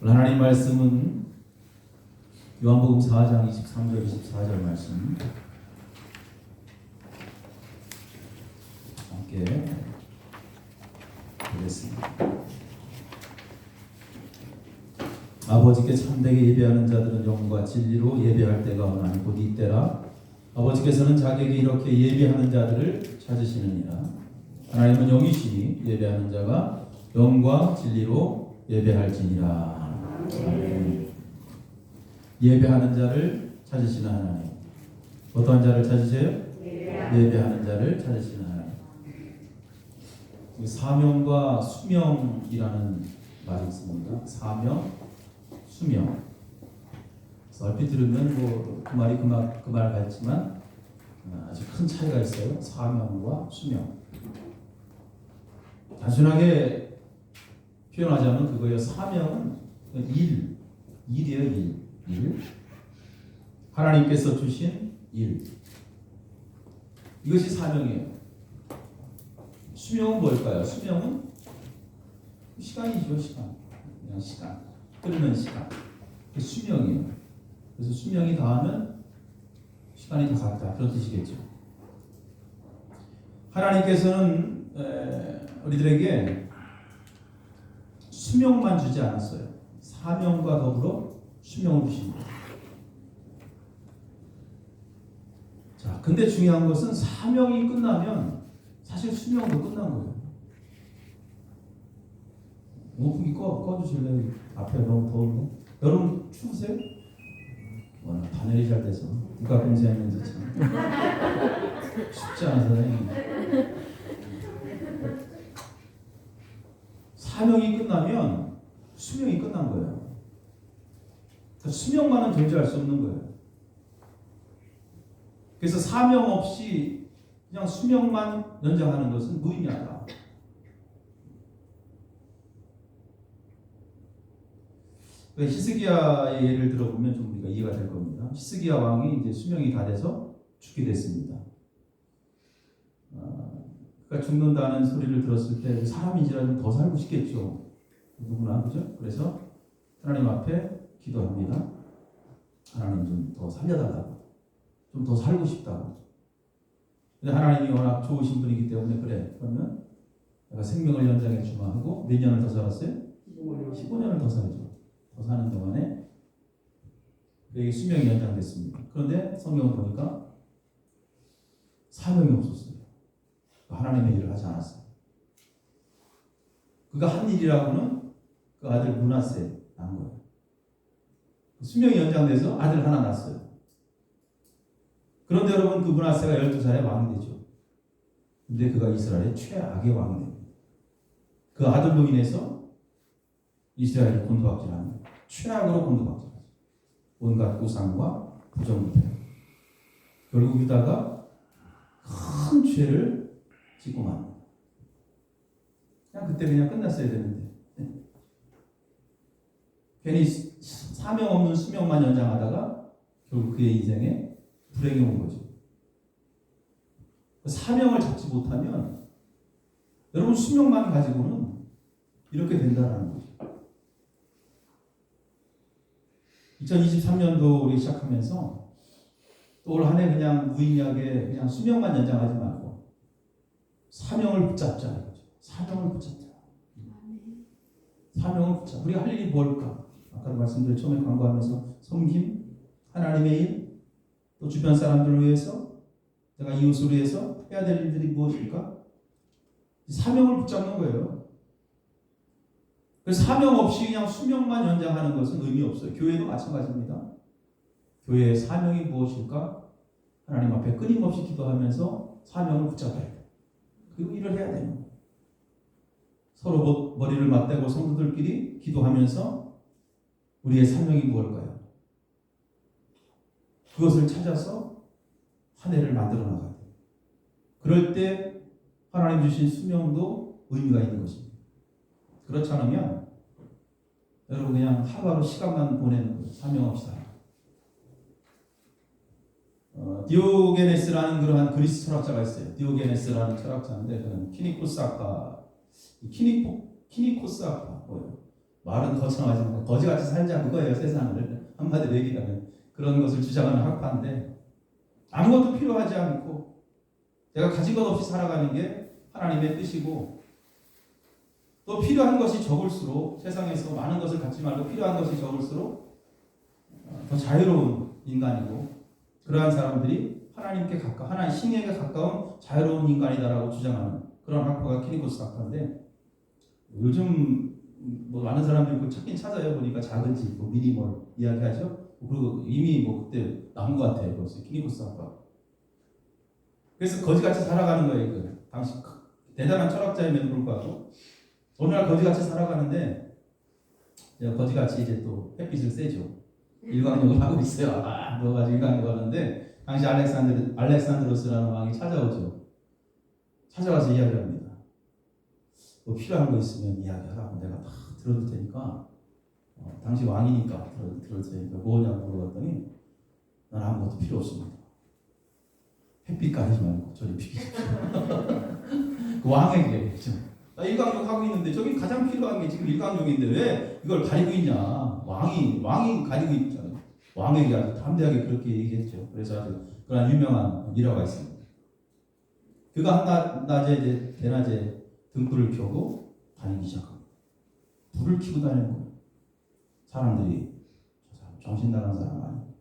하나님 말씀은 요한복음 4장 23절 24절 말씀 함께 보겠습니다. 아버지께 참되게 예배하는 자들은 영과 진리로 예배할 때가 오나니 곧 이때라. 아버지께서는 자기에게 이렇게 예배하는 자들을 찾으시느니라. 하나님은 영이시니 예배하는 자가 영과 진리로 예배할지니라. 아멘. 예배하는 자를 찾으시는 하나님. 어떠한 자를 찾으세요? 예배하는 자를 찾으시는 하나님. 사명과 수명이라는 말이 있습니다. 사명, 수명. 얼핏 들으면 그 말이 그 말 같지만 아주 큰 차이가 있어요. 사명과 수명. 단순하게 표현하자면 그거예요. 사명은 일이에요. 일. 하나님께서 주신 일. 이것이 사명이에요. 수명은 뭘까요? 수명은 시간이죠. 시간. 그냥 시간. 흐르는 시간. 수명이에요. 그래서 수명이 다하면 시간이 다 갔다. 그런 뜻이겠죠. 하나님께서는 우리들에게 수명만 주지 않았어요. 사명과 더불어 수명을 주십니다. 자, 근데 중요한 것은 사명이 끝나면 사실 수명도 끝난 거예요. 오프기 꺼주실래요? 앞에 너무 더운데. 여러분 추우세요? 워낙 단열이 잘 돼서 누가 공세했는지 참 쉽지 않아서. 사명이 끝나면 수명이 끝난 거예요. 수명만은 존재할 수 없는 거예요. 그래서 사명 없이 그냥 수명만 연장하는 것은 무의미하다. 히스기야의 예를 들어보면 좀 우리가 이해가 될 겁니다. 히스기야 왕이 이제 수명이 다 돼서 죽게 됐습니다. 그러니까 죽는다는 소리를 들었을 때 사람인지라도 더 살고 싶겠죠. 누구나 그죠? 그래서 하나님 앞에 기도합니다. 하나님 좀 더 살려달라고, 좀 더 살고 싶다고. 근데 하나님이 워낙 좋으신 분이기 때문에 그래. 그러면 내가 생명을 연장해 주마 하고 몇 년을 더 살았어요? 15년을 더 살죠. 더 사는 동안에 그에게 수명이 연장됐습니다. 그런데 성경을 보니까 사명이 없었어요. 하나님의 일을 하지 않았어요. 그가 한 일이라고는 그 아들 므낫세 낳은 거예요. 수명이 연장돼서 아들 하나 낳았어요. 그런데 여러분 그 므낫세가 12살에 왕이 되죠. 근데 그가 이스라엘의 최악의 왕이 됩니다. 그 아들로 인해서 이스라엘이 곤두박질하는 거예요. 최악으로 곤두박질하죠. 온갖 우상과 부정부패. 결국 유다가 큰 죄를 짓고 맙니다. 그때 그냥 끝났어야 되는데 괜히 사명 없는 수명만 연장하다가 결국 그의 인생에 불행이 온 거죠. 사명을 잡지 못하면 여러분 수명만 가지고는 이렇게 된다라는 거죠. 2023년도 우리 시작하면서 또 올 한 해 그냥 무의미하게 그냥 수명만 연장하지 말고 사명을 붙잡자 이거죠. 사명을 붙잡자. 사명을 붙잡자. 우리가 할 일이 뭘까? 아까도 말씀드린 처음에 광고하면서 섬김, 하나님의 일, 또 주변 사람들을 위해서, 내가 이웃을 위해서 해야 될 일들이 무엇일까? 사명을 붙잡는 거예요. 그래서 사명 없이 그냥 수명만 연장하는 것은 의미 없어요. 교회도 마찬가지입니다. 교회의 사명이 무엇일까? 하나님 앞에 끊임없이 기도하면서 사명을 붙잡아야 돼요. 그리고 일을 해야 돼요. 서로 머리를 맞대고 성도들끼리 기도하면서 우리의 사명이 무엇일까요? 그것을 찾아서 한 해를 만들어 나가야 돼요. 그럴 때 하나님 주신 수명도 의미가 있는 것입니다. 그렇지 않으면 여러분 그냥 하루하루 시간만 보내는 거예요. 사명 없이 살아. 디오게네스라는 그러한 그리스 철학자가 있어요. 디오게네스라는 철학자인데 그는 키니코스 아파 뭐예요? 말은 거창하지만 거지같이 살자 그거예요. 세상을 한마디로 얘기하면 그런 것을 주장하는 학파인데 아무것도 필요하지 않고 내가 가진 것 없이 살아가는 게 하나님의 뜻이고 또 필요한 것이 적을수록 세상에서 많은 것을 갖지 말고 필요한 것이 적을수록 더 자유로운 인간이고 그러한 사람들이 하나님께 가까운 하나님 신에게 가까운 자유로운 인간이다라고 주장하는 그런 학파가 키니코스 학파인데 요즘 뭐 많은 사람들이 그 찾긴 찾아요. 보니까 작은 집, 뭐 미니멀 이야기하죠. 그리고 이미 뭐 그때 나온 것 같아요. 벌써 키니코스 학파. 그래서 거지같이 살아가는 거예요. 그 당시 대단한 철학자임에도 불구하고 오늘날 거지같이 살아가는데 거지같이 이제 또 햇빛을 쐬죠. 일광욕을 하고 있어요. 누워가지고 일광욕 하는데 당시 알렉산드로스라는 왕이 찾아오죠. 찾아와서 이야기합니다. 뭐 필요한 거 있으면 이야기하라고 내가 다 들어줄 테니까 당시 왕이니까 들어줄 테니까 뭐냐고 물어봤더니 난 아무것도 필요 없습니다. 햇빛 가리지 말고 저리 비키십시오. 그 왕에게 나 일광욕 하고 있는데 저기 가장 필요한 게 지금 일광욕인데 왜 이걸 가리고 있냐. 왕이 가리고 있잖아요. 왕에게 아주 담대하게 그렇게 얘기했죠. 그래서 아주 그런 유명한 일화가 있습니다. 그가 한낮에 이제 대낮에 등불을 켜고 다니기 시작합니다. 불을 켜고 다니는 거예요. 사람들이 저 사람 정신 나간 사람 아니에요.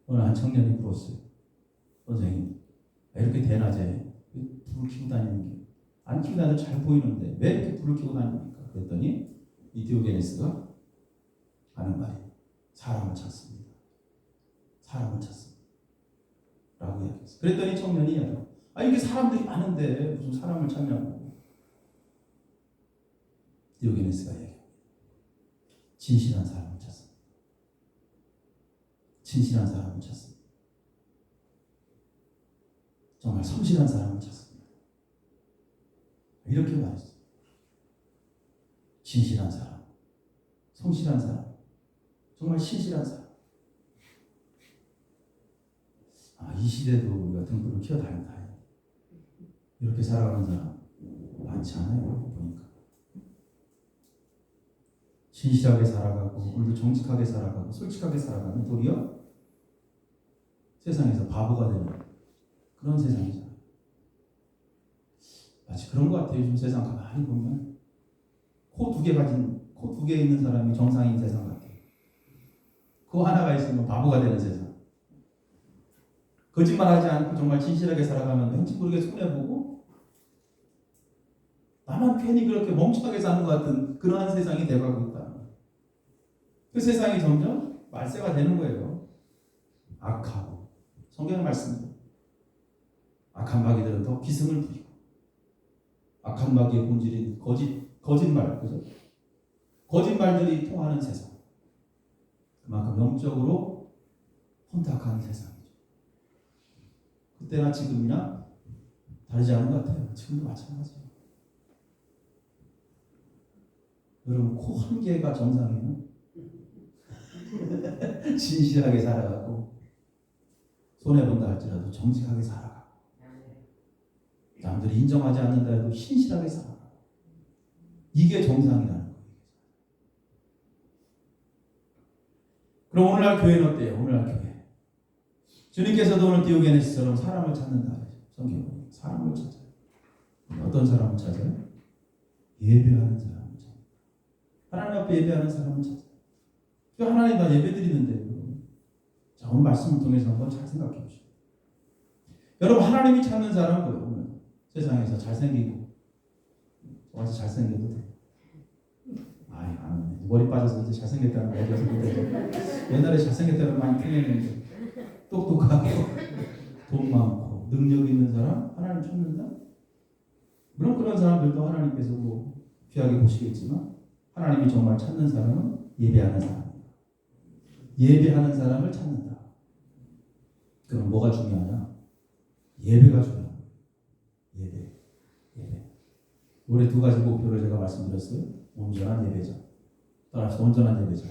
어느 한 청년이 물었어요. 선생님, 이렇게 대낮에 불을 켜고 다니는 게 안 켜고 다녀도 잘 보이는데 왜 이렇게 불을 켜고 다닙니까? 그랬더니 이 디오게네스가 하는 말이 사람을 찾습니다. 사람을 찾습니다. 라고 이야기했어요. 그랬더니 청년이 이렇게 사람들이 많은데 무슨 사람을 찾냐고. 디오게네스가 얘기합니다. 진실한 사람을 찾습니다. 진실한 사람을 찾습니다. 정말 성실한 사람을 찾습니다. 이렇게 말했어요. 진실한 사람, 성실한 사람, 정말 신실한 사람. 이 시대도 우리가 등불을 켜어 다닌다. 이렇게 살아가는 사람 많지 않아요. 보니까 진실하게 살아가고 오늘도 정직하게 살아가고 솔직하게 살아가면 도리어 세상에서 바보가 되는 그런 세상이잖아요. 마치 그런 것 같아요. 요즘 세상 가만히 보면 코 두 개 있는 사람이 정상인 세상 같아요. 코 하나가 있으면 바보가 되는 세상. 거짓말하지 않고 정말 진실하게 살아가면 왠지 모르게 손해보고 나만 괜히 그렇게 멍청하게 사는 것 같은 그러한 세상이 돼가고 있다. 그 세상이 점점 말세가 되는 거예요. 악하고 성경의 말씀입니다. 악한 마귀들은 더 기승을 부리고 악한 마귀의 본질인 거짓말, 그죠? 거짓말들이 통하는 세상. 그만큼 영적으로 혼탁한 세상이죠. 그때나 지금이나 다르지 않은 것 같아요. 지금도 마찬가지예요. 여러분 코 한 개가 정상이면 진실하게 살아가고 손해본다 할지라도 정직하게 살아가고 남들이 인정하지 않는다 해도 신실하게 살아가고 이게 정상이라는 거예요. 그럼 오늘날 교회는 어때요? 오늘날 교회 주님께서도 오늘 디오게네스처럼 사람을 찾는다. 성경은 사람을 찾아요. 어떤 사람을 찾아요? 예배하는 사람을 찾아요. 하나님 앞에 예배하는 사람을 찾아요. 하나님 다 예배 드리는데 자, 오늘 말씀을 통해서 한번 잘 생각해 보시죠. 여러분 하나님이 찾는 사람은 뭐예요? 오늘 세상에서 잘생기고 와서 잘생겨도 돼. 머리 빠져서 이제 잘생겼다는 거 어디서 못해서 옛날에 잘생겼다는 많이 틀렸는데 똑똑하고 돈 많고 능력 있는 사람 하나님 찾는다? 물론 그런 사람들도 하나님께서 뭐 귀하게 보시겠지만 하나님이 정말 찾는 사람은 예배하는 사람입니다. 예배하는 사람을 찾는다. 그럼 뭐가 중요하냐? 예배가 중요합니다. 예배. 올해 두 가지 목표를 제가 말씀드렸어요. 온전한 예배자. 따라서 온전한 예배자.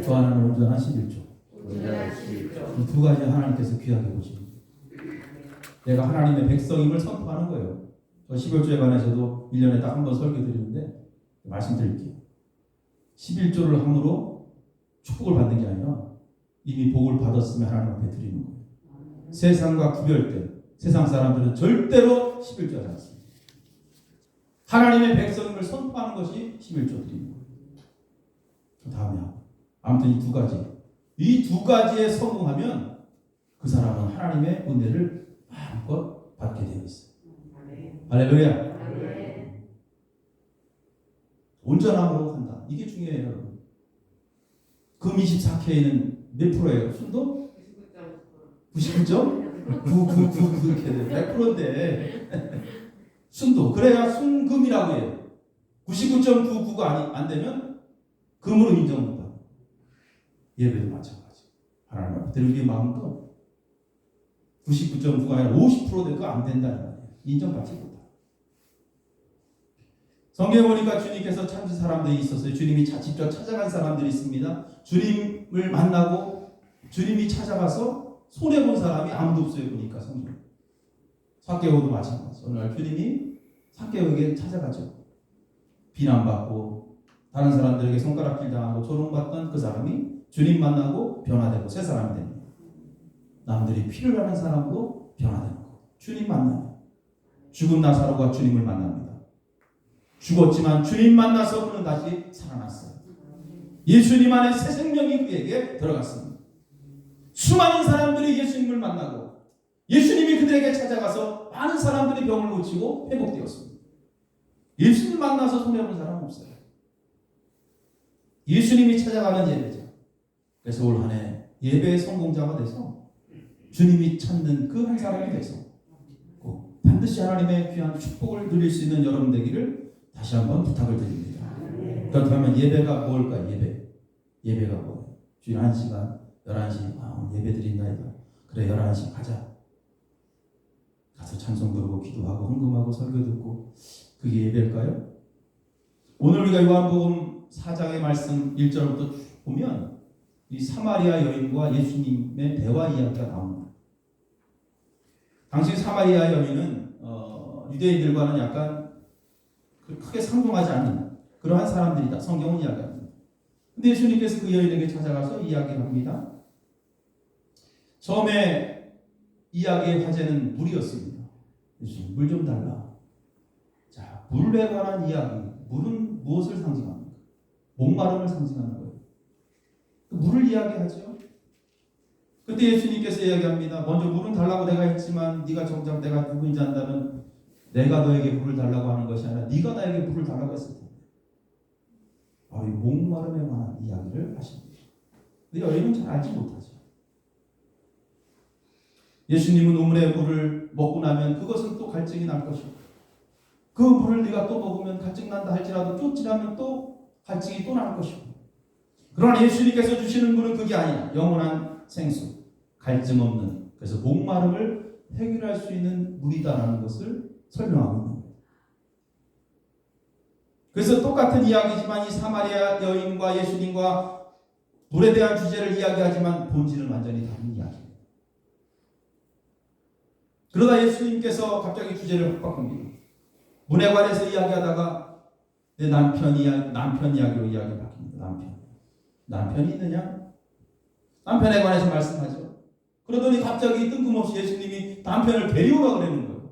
또 하나는 온전한 11조. 이 두 가지 하나님께서 귀하게 보십니다. 내가 하나님의 백성임을 선포하는 거예요. 저 11조에 관해서도 1년에 딱 한 번 설교 드리는데 말씀드릴게요. 11조를 함으로 축복을 받는 게 아니라 이미 복을 받았으면 하나님 앞에 드리는 거예요. 세상과 구별된 세상 사람들은 절대로 11조 하지 않습니다. 하나님의 백성을 선포하는 것이 11조 드리는 거예요. 그 다음에 아무튼 이 두 가지에 성공하면 그 사람은 하나님의 은혜를 마음껏 받게 되어 있어요. 할렐루야. 온전함으로 간다. 이게 중요해요, 여러분. 금 24K는 몇 프로예요? 순도? 99점? 999 이렇게 돼. 100%인데 순도. 그래야 순금이라고 해요. 99.99가 안 되면 금으로 인정 못 받아요. 예배도 마찬가지. 하나님 앞에 드리는 마음도 99.9가 아니라 50% 되고 안 된다는 말이에요. 인정받지 못해요. 성경에 보니까 주님께서 찾은 사람들이 있었어요. 주님이 직접 찾아간 사람들이 있습니다. 주님을 만나고 주님이 찾아가서 손해본 사람이 아무도 없어요. 보니까 성경. 삭개오도 마찬가지. 어느 날 주님이 삭개오에게 찾아가죠. 비난받고 다른 사람들에게 손가락질 당하고 조롱받던 그 사람이 주님 만나고 변화되고 새 사람이 됩니다. 남들이 피를 하는 사람으로 변화되는 거. 주님 만나요. 죽은 나사로가 주님을 만납니다. 죽었지만 주님 만나서 그는 다시 살아났어요. 예수님 안에 새 생명이 그에게 들어갔습니다. 수많은 사람들이 예수님을 만나고 예수님이 그들에게 찾아가서 많은 사람들이 병을 고치고 회복되었습니다. 예수님 만나서 손해본 사람은 없어요. 예수님이 찾아가는 예배자. 그래서 올 한 해 예배의 성공자가 돼서 주님이 찾는 그 한 사람이 돼서 반드시 하나님의 귀한 축복을 누릴 수 있는 여러분 되기를 다시 한번 부탁을 드립니다. 그렇다면 예배가 뭘까? 예배가 뭐예요? 주일 1시간, 11시 예배 드린다이다. 그래 11시 가자. 가서 찬송 부르고 기도하고 헌금하고 설교 듣고 그게 예배일까요? 오늘 우리가 요한복음 4장의 말씀 1절부터 보면 이 사마리아 여인과 예수님의 대화 이야기가 나옵니다. 당시 사마리아 여인은 유대인들과는 약간 크게 상종하지 않는 그러한 사람들이다. 성경은 이야기합니다. 근데 예수님께서 그 여인에게 찾아가서 이야기합니다. 처음에 이야기의 화제는 물이었습니다. 예수님, 물 좀 달라. 자, 물에 관한 이야기. 물은 무엇을 상징합니까? 목마름을 상징하는 거예요. 그 물을 이야기하죠. 그때 예수님께서 이야기합니다. 먼저 물은 달라고 내가 했지만 네가 정작 내가 누구인지 안다면 내가 너에게 물을 달라고 하는 것이 아니라 네가 나에게 물을 달라고 했을 텐데. 바로 이 목마름에 관한 이야기를 하십니다. 근데 여인은 잘 알지 못하죠. 예수님은 우물의 물을 먹고 나면 그것은 또 갈증이 날 것이고 그 물을 네가 또 먹으면 갈증 난다 할지라도 쫓지라면 또 갈증이 또 날 것이고 그러나 예수님께서 주시는 물은 그게 아니라 영원한 생수, 갈증 없는 그래서 목마름을 해결할 수 있는 물이다라는 것을 설명하고 있는 거예요. 그래서 똑같은 이야기지만 이 사마리아 여인과 예수님과 물에 대한 주제를 이야기하지만 본질은 완전히 다른 이야기예요. 그러다 예수님께서 갑자기 주제를 확 바꿉니다. 물에 관해서 이야기하다가 내 남편 이야기로 이야기 바뀝니다. 남편이 있느냐? 남편에 관해서 말씀하죠. 그러더니 갑자기 뜬금없이 예수님이 남편을 데려오라 그러는 거예요.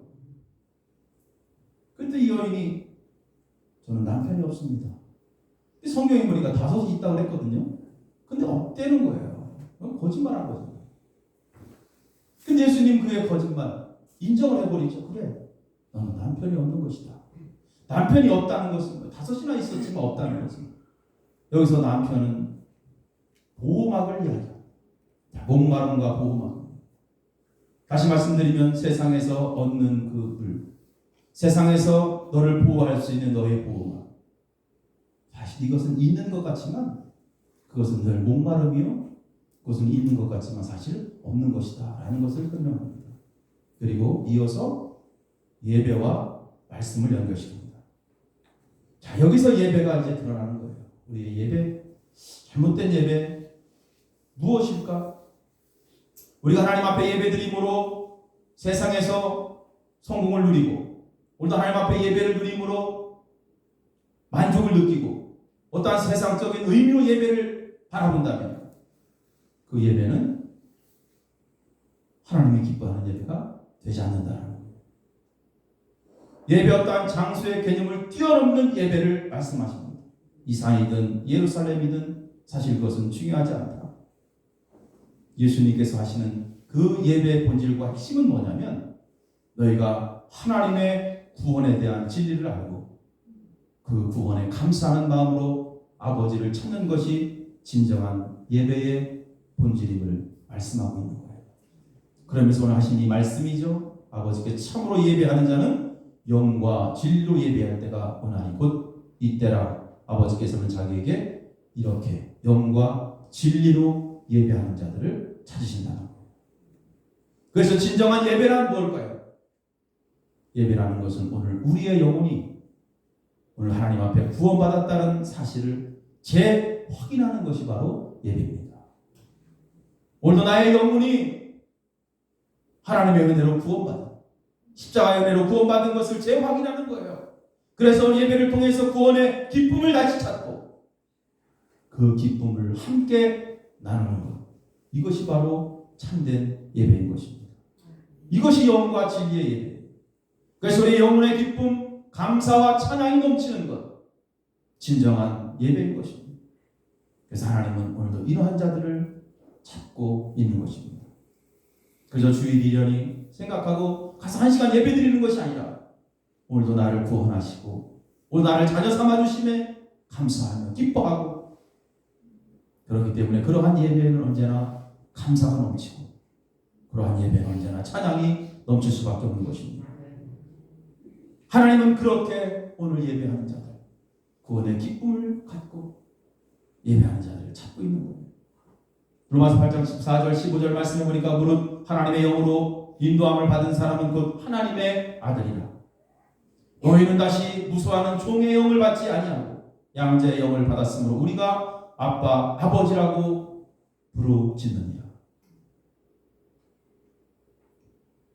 그때 이 여인이 저는 남편이 없습니다. 성경에 보니까 5이 있다고 했거든요. 근데 없대는 거예요. 거짓말한 거죠. 근데 예수님 그의 거짓말 인정을 해버리죠. 그래, 너는 남편이 없는 것이다. 남편이 없다는 것은 5이나 있었지만 없다는 것은 여기서 남편은 보호막을 이야기합니다. 목마름과 보호막. 다시 말씀드리면 세상에서 얻는 그 물, 세상에서 너를 보호할 수 있는 너의 보호막. 사실 이것은 있는 것 같지만 그것은 늘 목마름이요. 그것은 있는 것 같지만 사실 없는 것이다 라는 것을 설명합니다. 그리고 이어서 예배와 말씀을 연결시킵니다. 자, 여기서 예배가 이제 드러나는 거예요. 우리의 예배, 잘못된 예배 무엇일까? 우리가 하나님 앞에 예배드림으로 세상에서 성공을 누리고 오늘도 하나님 앞에 예배를 드림으로 만족을 느끼고 어떠한 세상적인 의미로 예배를 바라본다면 그 예배는 하나님이 기뻐하는 예배가 되지 않는다는 거예요. 예배 어떠한 장소의 개념을 뛰어넘는 예배를 말씀하십니다. 이산이든 예루살렘이든 사실 그것은 중요하지 않다. 예수님께서 하시는 그 예배의 본질과 핵심은 뭐냐면 너희가 하나님의 구원에 대한 진리를 알고 그 구원에 감사하는 마음으로 아버지를 찾는 것이 진정한 예배의 본질임을 말씀하고 있는 거예요. 그러면서 오늘 하신 이 말씀이죠. 아버지께 참으로 예배하는 자는 영과 진리로 예배할 때가 오나니 곧 이때라. 아버지께서는 자기에게 이렇게 영과 진리로 예배하는 자들을 찾으신다는 거예요. 그래서 진정한 예배란 뭘까요? 예배라는 것은 오늘 우리의 영혼이 오늘 하나님 앞에 구원받았다는 사실을 재확인하는 것이 바로 예배입니다. 오늘도 나의 영혼이 하나님의 은혜로 구원받은 십자가의 은혜로 구원받은 것을 재확인하는 거예요. 그래서 예배를 통해서 구원의 기쁨을 다시 찾고 그 기쁨을 함께 나누는 것, 이것이 바로 참된 예배인 것입니다. 이것이 영과 진리의 예배. 그래서 우리 영혼의 기쁨, 감사와 찬양이 넘치는 것, 진정한 예배인 것입니다. 그래서 하나님은 오늘도 이러한 자들을 찾고 있는 것입니다. 그래서 주일 1년이 생각하고 가서 1시간 예배 드리는 것이 아니라 오늘도 나를 구원하시고 오늘 나를 자녀 삼아주심에 감사하며 기뻐하고, 그렇기 때문에 그러한 예배는 언제나 감사가 넘치고 그러한 예배는 언제나 찬양이 넘칠 수밖에 없는 것입니다. 하나님은 그렇게 오늘 예배하는 자들, 구원의 기쁨을 갖고 예배하는 자들을 찾고 있는 거예요. 로마서 8장 14절 15절 말씀해 보니까 무릇 하나님의 영으로 인도함을 받은 사람은 곧 하나님의 아들이라. 너희는 다시 무수하는 종의 영을 받지 아니하고 양자의 영을 받았으므로 우리가 아빠 아버지라고 부르짖느니라.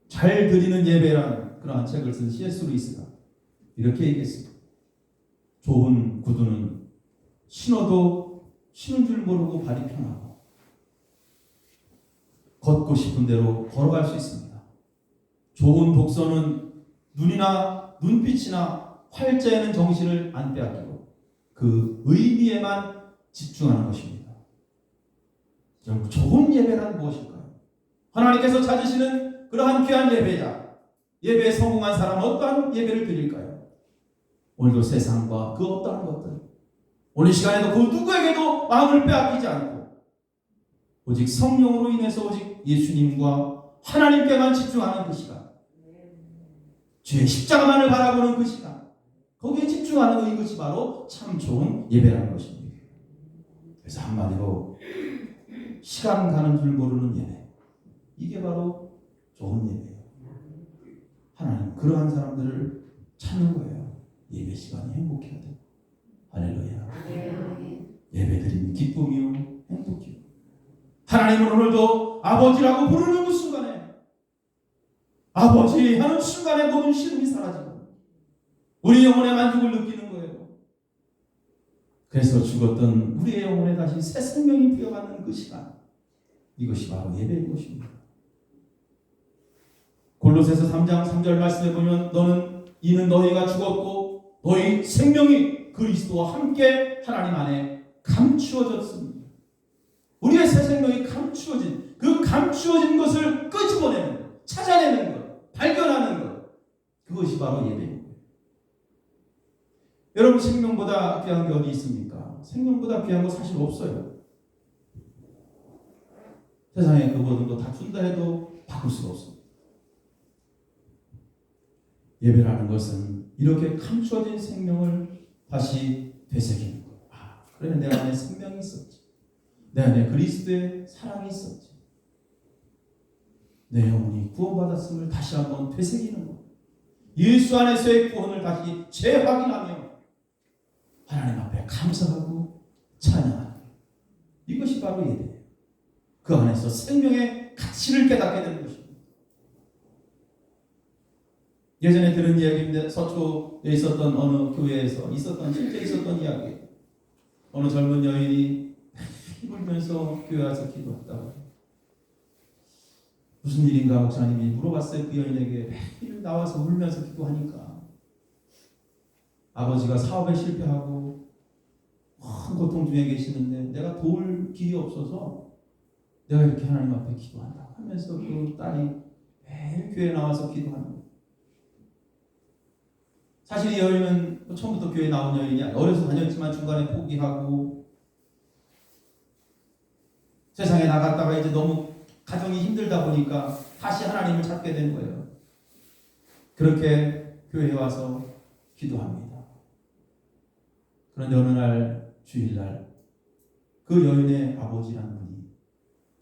잘 드리는 예배라는 그러한 책을 쓴 C.S. 루이스가 이렇게 얘기했습니다. 좋은 구두는 신어도 신은 줄 모르고 발이 편하고 걷고 싶은 대로 걸어갈 수 있습니다. 좋은 독서는 눈이나 눈빛이나 활자에는 정신을 안 빼앗기고 그 의미에만 집중하는 것입니다. 여러분, 좋은 예배란 무엇일까요? 하나님께서 찾으시는 그러한 귀한 예배자, 예배에 성공한 사람은 어떠한 예배를 드릴까요? 오늘도 세상과 그 어떠한 것들, 오늘 시간에도 그 누구에게도 마음을 빼앗기지 않고 오직 성령으로 인해서 오직 예수님과 하나님께만 집중하는 그 시간, 주의 십자가만을 바라보는 그 시간, 거기에 집중하는 이것이 바로 참 좋은 예배라는 것입니다. 그래서 한마디로 시간 가는 줄 모르는 예배, 이게 바로 좋은 예배예요. 하나님 그러한 사람들을 찾는 거예요. 예배 시간이 행복해야 돼요. 할렐루야. 예배 드리는 기쁨이요 행복이요. 하나님은 오늘도 아버지라고 부르는 그 순간에, 아버지 하는 순간에 모든 시름이 사라지고 우리 영혼의 만족을 느끼는 거예요. 그래서 죽었던 우리의 영혼에 다시 새 생명이 피어가는 그 시간, 이것이 바로 예배인 것입니다. 골로새서 3장 3절 말씀에 보면 이는 너희가 죽었고 너희 생명이 그리스도와 함께 하나님 안에 감추어졌습니다. 우리의 새 생명이 감추어진, 그 감추어진 것을 끄집어내는 것, 찾아내는 것, 발견하는 것, 그것이 바로 예배입니다. 여러분, 생명보다 귀한 게 어디 있습니까? 생명보다 귀한 거 사실 없어요. 세상에 그 모든 거 다 준다 해도 바꿀 수가 없습니다. 예배라는 것은 이렇게 감추어진 생명을 다시 되새기는 거예요. 그래, 내 안에 생명이 있었지. 내 안에 그리스도의 사랑이 있었지. 내 영혼이 구원받았음을 다시 한번 되새기는 것. 예수 안에서의 구원을 다시 재확인하며 하나님 앞에 감사하고 찬양하는 것. 이것이 바로 예배예요. 그 안에서 생명의 가치를 깨닫게 되는 것입니다. 예전에 들은 이야기인데 서초에 있었던 어느 교회에서 있었던 실제 있었던 이야기예요. 어느 젊은 여인이 울면서 교회 와서 기도했다고. 무슨 일인가 목사님이 물어봤어요. 그 여인에게 매일 나와서 울면서 기도하니까 아버지가 사업에 실패하고 큰 고통 중에 계시는데 내가 도울 길이 없어서 내가 이렇게 하나님 앞에 기도한다 하면서 그 딸이 매일 교회에 나와서 기도하는 거예요. 사실 이 여인은 처음부터 교회에 나온 여인이 아니라 어려서 다녔지만 중간에 포기하고 세상에 나갔다가 이제 너무 가정이 힘들다 보니까 다시 하나님을 찾게 된 거예요. 그렇게 교회에 와서 기도합니다. 그런데 어느 날 주일날 그 여인의 아버지라는 분이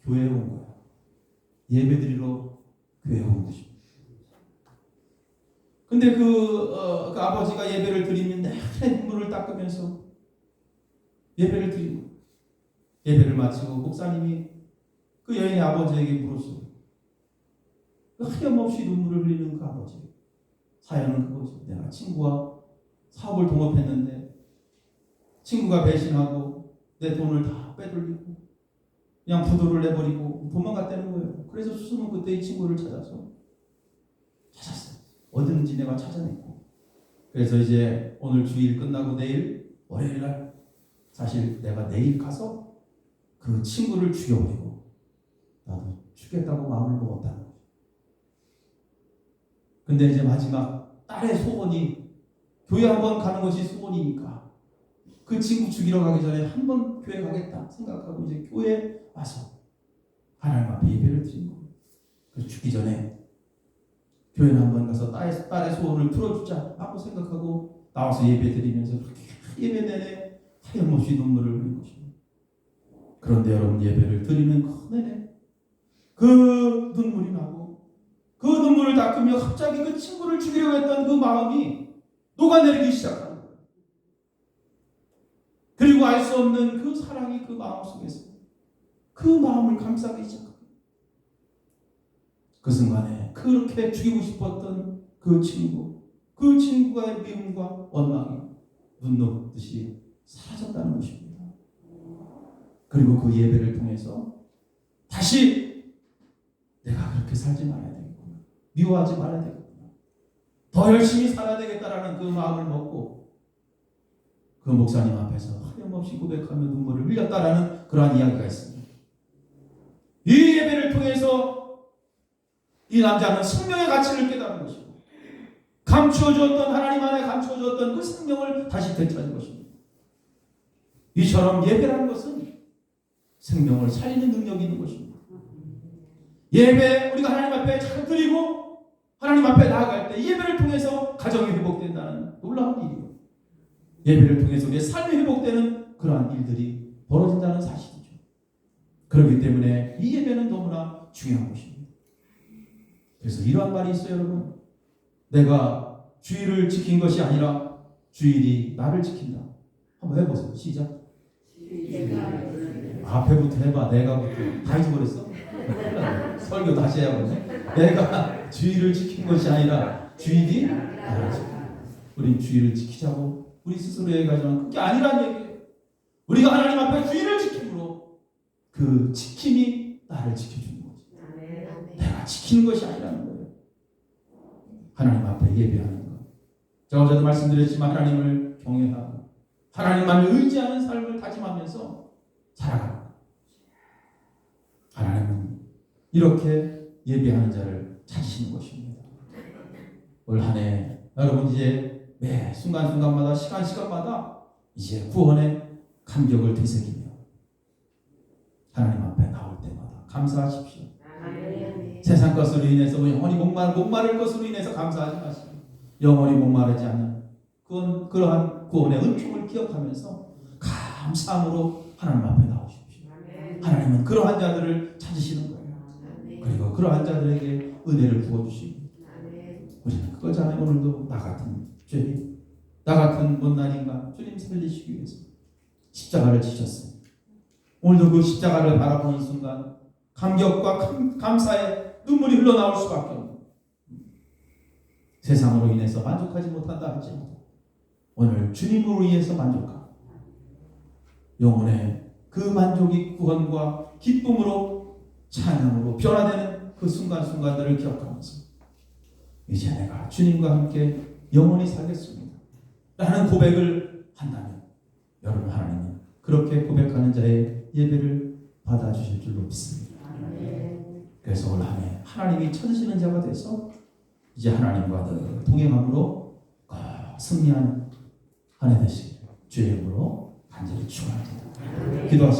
교회에 온 거야. 예배드리러 교회에 온 것입니다. 근데 그 아버지가 예배를 드리면 내내 눈물을 닦으면서 예배를 드리고 예배를 마치고 목사님이 그 여인의 아버지에게 물었어요. 그 하염없이 눈물을 흘리는 그 아버지. 사연은 그거죠. 내가 친구와 사업을 동업했는데 친구가 배신하고 내 돈을 다 빼돌리고 그냥 부도를 내버리고 도망갔다는 거예요. 그래서 수수는 그때 이 친구를 찾았어요. 어딘지 내가 찾아냈고 그래서 이제 오늘 주일 끝나고 내일 월요일날 사실 내가 내일 가서 그 친구를 죽여버리고 나도 죽겠다고 마음을 먹었다는 거죠. 근데 이제 마지막 딸의 소원이 교회 한번 가는 것이 소원이니까 그 친구 죽이러 가기 전에 한번 교회 가겠다 생각하고 이제 교회에 와서 하나님 앞에 예배를 드린 거예요. 그래서 죽기 전에 교회는 한번 가서 딸의 소원을 풀어주자 하고 생각하고 나와서 예배 드리면서 그렇게 예배 내내 하염없이 눈물을 흘린 것입니다. 그런데 여러분 예배를 드리는 그 내내 그 눈물이 나고 그 눈물을 닦으며 갑자기 그 친구를 죽이려고 했던 그 마음이 녹아내리기 시작하는 거예요. 그리고 알 수 없는 그 사랑이 그 마음 속에서 그 마음을 감싸기 시작합니다. 그 순간에 그렇게 죽이고 싶었던 그 친구의 미움과 원망이 눈 녹듯이 사라졌다는 것입니다. 그리고 그 예배를 통해서 다시 내가 그렇게 살지 말아야 되겠구나. 미워하지 말아야 되겠구나. 더 열심히 살아야 되겠다라는 그 마음을 먹고 그 목사님 앞에서 하염없이 고백하며 눈물을 흘렸다라는 그러한 이야기가 있습니다. 이 예배를 통해서 이 남자는 생명의 가치를 깨달은 것이고 감추어주었던 하나님 안에 감추어주었던 그 생명을 다시 되찾은 것입니다. 이처럼 예배라는 것은 생명을 살리는 능력이 있는 것입니다. 예배 우리가 하나님 앞에 잘 드리고 하나님 앞에 나아갈 때 예배를 통해서 가정이 회복된다는 놀라운 일이에요. 예배를 통해서 우리의 삶이 회복되는 그러한 일들이 벌어진다는 사실이죠. 그렇기 때문에 이 예배는 너무나 중요한 것입니다. 그래서 이러한 말이 있어요, 여러분. 내가 주일을 지킨 것이 아니라 주일이 나를 지킨다. 한번 해보세요. 시작. 앞에부터 해봐. 내가부터. 다 잊어버렸어? 설교 다시 해야겠네. 내가 주일을 지킨 것이 아니라 주일이 나를 지킨다. 우린 주일을 지키자고 우리 스스로 얘기하지만 그게 아니란 얘기예요. 우리가 하나님 앞에 주일을 지킴으로 그 지킴이 나를 지켜주는 거지. 내가 지키는 것이 아니라는 거예요. 하나님 앞에 예배하는 것. 제가 어제도 말씀드렸지만 하나님을 경외하고 하나님만 의지하는 삶을 다짐하면서 살아가는 것. 하나님은 이렇게 예배하는 자를 찾으시는 것입니다. 올 한 해 여러분 이제 매 순간순간마다 시간마다 이제 구원의 감격을 되새기며 하나님 앞에 나올 때마다 감사하십시오. 세상 것으로 인해서 영원히 목마를 것으로 인해서 감사하지 마시고 영원히 목마르지 않는 그러한 구원의 은총을 기억하면서 감사함으로 하나님 앞에 나오십시오. 하나님은 그러한 자들을 찾으시는 거예요. 그리고 그러한 자들에게 은혜를 부어주시고 우리는 그거잖아요. 오늘도 나 같은 죄인 나 같은 못난 인간 주님 살리시기 위해서 십자가를 지셨어요. 오늘도 그 십자가를 바라보는 순간 감격과 감사의 눈물이 흘러나올 수밖에 없는 세상으로 인해서 만족하지 못한다 할지라도 오늘 주님으로 인해서 만족하고 영혼의 그 만족이 구원과 기쁨으로 찬양으로 변화되는 그 순간순간들을 기억하면서 이제 내가 주님과 함께 영원히 살겠습니다 라는 고백을 한다면 여러분, 하나님은 그렇게 고백하는 자의 예배를 받아주실 줄로 믿습니다. 그래서 올 한 해 하나님이 찾으시는 자가 돼서 이제 하나님과 늘 동행함으로 승리하는 한 해 되시기를 주의 이름으로 간절히 축원합니다. 기도하시겠습니다.